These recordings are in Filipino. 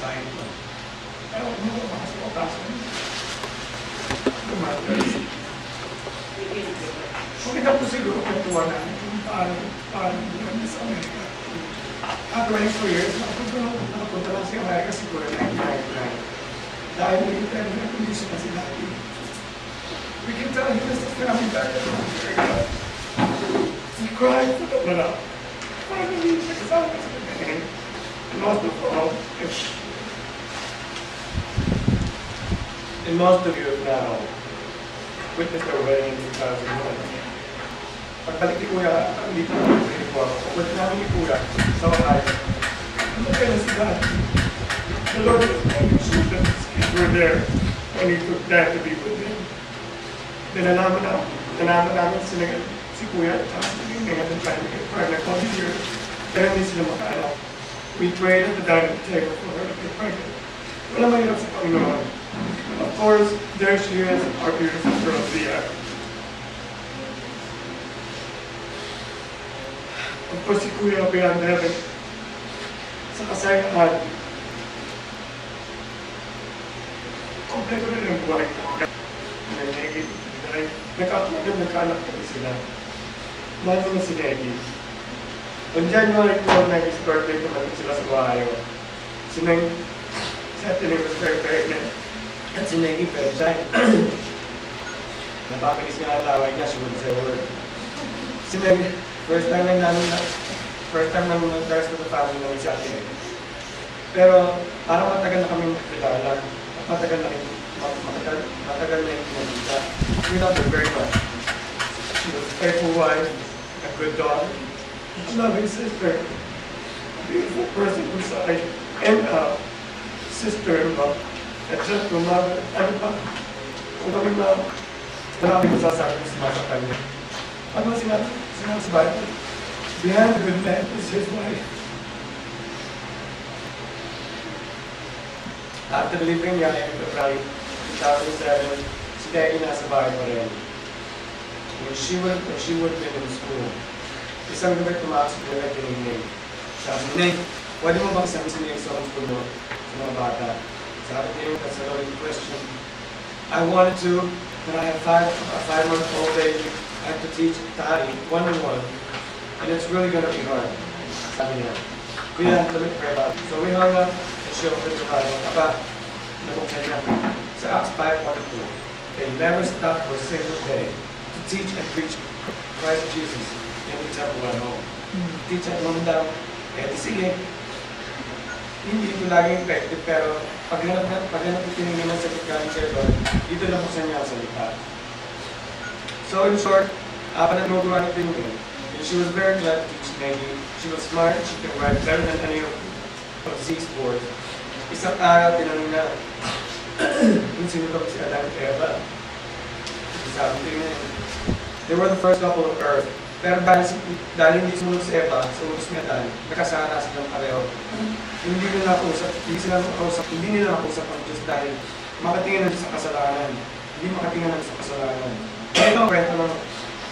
basahin ko. Pero kung mo makasipapasok, tumatas. Kung ito po siguro kwentuhan namin kung paano namin sa Amerika. After 24 years, nakapunta lang sa Amerika siguro 1999. Dahil naging tayo na kondisyon na sila. We can tell you this is family back in America. He cried for the blood. Finally, nagkasama sa kanya. And most of all, and most of you have now witnessed their wedding in 2001. Pagbalik ni Kuya, dito namin sa Ikuwa. Pagbalik namin ni Kuya sa Ohio. Ano kaya na sila? The Lord was making sure that his kids were there when he took that to be with him. Nalalaman namin si Kuya at si Ningning at the time they were pregnant 20 years. Kaya hindi sila makaanak. We prayed at the dining table for her to get pregnant. Wala mahirap sa Panginoon. Of course, there she is, our beautiful girl, Zia. Of course, si Kuya beyond heaven, sa kasayangan, kompleto rin ang buhay ko. Nagkaanak kami sila. Lalo na si Neggy. On January 4, Neggy's birthday, pumunta sila sa Ohio. Si Anthony was very pregnant. At si Neggy, very shy. Napakilis nga ang laway niya, she wouldn't say a word. Si Neggy, first time namin nag-start with the family namin si Ate Neggy. Pero parang matagal na kami nakilala. Matagal na yung pinagkita. We loved her very much. She was a faithful wife, a good daughter, a loving sister, a beautiful person inside and out, sister-in-law, a gentle mother, and a loving mom. Maraming masasabi sa kanya. Ano sinabi sa Bible? Behind the good man is his wife. After delivering niya in February 2007, si Peggy nasa bahay pa rin. When she would have been in school, isang gabi tumakas ko na Ningning. Sabi, Ningning, pwede mo bang sabihin sa school mo sa mga bata? Sabi niya, that's a lovely question. I wanted to, but I have a 5-month-old baby. I have to teach Tari one-on-one, and it's really going to be hard. Sabi niya, Kuya, let me pray about it. So we hung up, and she opened the Bible. Aba, nabuksan niya. Sa Acts 5:42, they never stopped for a single day to teach and preach Christ Jesus in the temple at home. Teach at home daw, di sige. Hindi ito laging effective, pero pag hanap itinigin ng sagot galing kay Lord, dito lang buksan niya ang salita. So in short, panagnuguran ito yun. She was very glad to teach Neggy. She was smart, she could write better than any of Z's boards. Isang araw, tinanong na kung sino daw si Adam at Eva. Sabi niya, they were the first couple of earth. Pero dahil hindi sumunod si Eva, sumunod si Adan, nakasara silang pareho. Hindi nila nakausap ang Diyos dahil makatingin na sa kasalanan. Hindi makatingin na sa kasalanan. Ito ang kwento ng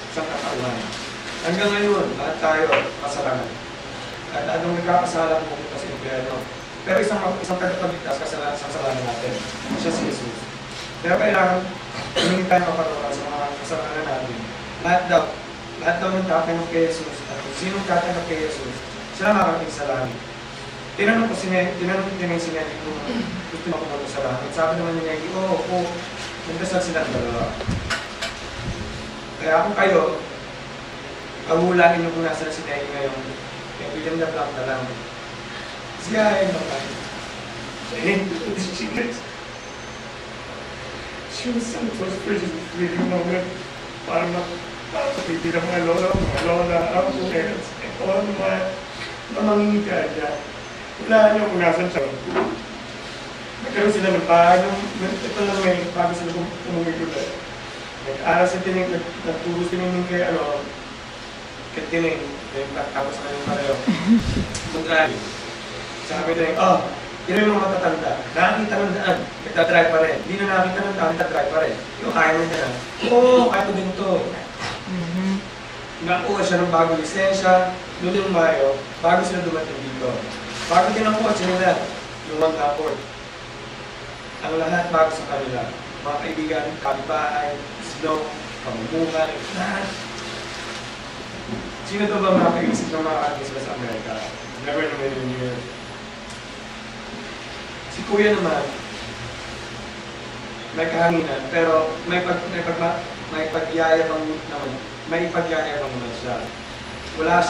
isang kakauhan. Hanggang ngayon, lahat tayo kasalanan. At anong nagkakasala pumunta sa impyerno. Pero isang tagapagligtas kasalanan natin. Siya si Jesus. Pero kailangan humingi tayo kapatawaran sa mga kasalanan natin. Lahat daw ng tatanggap kay Jesus at kung sinong tatanggap kay Jesus, sila makakating sa langit. Tinanong si Neggy kung gusto mapumunta sa langit. Sabi naman ni Neggy, oo, nagdasal sila ng dalawa. Kaya kung kayo, pagmulain nyo kung nasa na si Neggy ngayon, kaya William na Black na lang. Siya ay naman. She was sent to those prisons reading moment para mapapipid ang mga lola, ang parents, at all ng mga mamangingika niya. Wala niyo kung nasan siya. Nagkaroon sila ng bahay. Ito lang ngayon, bago sila pumumigula. Nag-aaral sa Tining, nagturo si Tining kay Tining, tapos sa kanyang pareho. Mag-drive. Sabi Tining, yun yung mga matatanda. Nakakita ng daan, nagdadrive pa rin. Hindi na nakakita ng daan, nagdadrive pa rin. Yung kaya mo niya na, kaya ko din ito. Nakuha siya ng bagong lisensya, noon yung Mayo, bago sila dumating dito. Bago din nakuha siya nila, yung one rapport. Ang lahat bago sa kanila. Mga kaibigan, kapitbahay, snow, pamumuhay, lahat. Sino to ba makaisip ng mga artist sa Amerika? Never in a million years. Si Kuya naman, may kahanginan, pero may pagyayabang naman. May pagyayabang naman siya. Wala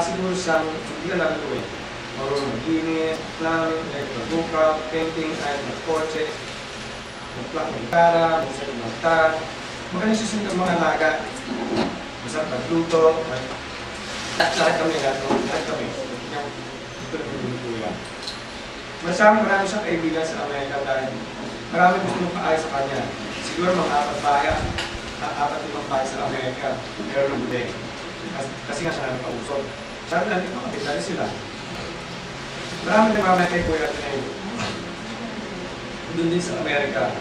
siguro siyang hindi alam ito eh. Marunong mag-inis, planning, mag-bookcraft, painting, ayat ng kotse, mag-plak ng gitara, mag-set ng tar, magaling susunod ng mga alaga, masarap magluto, lahat kami. Ito na yung Kuya. Marami siyang kaibigan sa Amerika dahil marami gusto mong paayos sa kanya. Siguro mga apat limang bahay sa Amerika, pero hindi. Kasi nga siya namin kausap. Sabi natin, makapitali sila. Marami nagmamay kay Kuya ngayon. Doon din sa Amerika.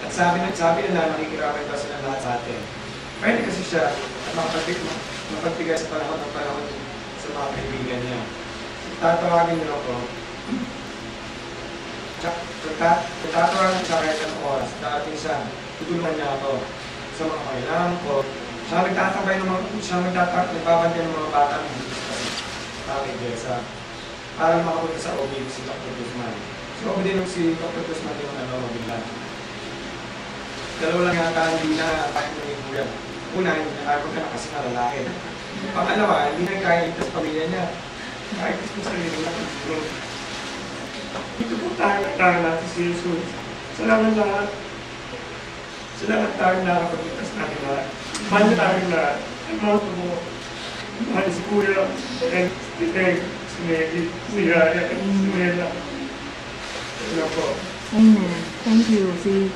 At sabi nila, nakikiramay daw sila lahat sa atin. Pwede kasi siya at makapagbigay sa panahon sa mga kaibigan niya. Tatawagin niyo ako. Tatawagin siya kahit anong oras. Darating siya, tutulungan niya ako sa mga kailangan ko. Siya nagbabantay ng mga bata ng iglesia. Para makapunta sa OB si Dr. Guzman. Si Dr. Guzman yung mabigla. Dalawa lang yata hindi na kahit mo yung Kuya. Una, hindi na kaya na kasi na lalaki. Pangalawa, hindi na kaya itas pamilya niya. Kahit gusto sa sarili na kung dito po tayo natin si Jesus. Salamat lahat. Salamat tayo nakapagligtas natin lahat. Mahal na tayo lahat. Ang mga mo. Mahal si Kuya. And si Teng, si Maggie, si Raya, si Mela. Ano po. Amen. Thank you. See.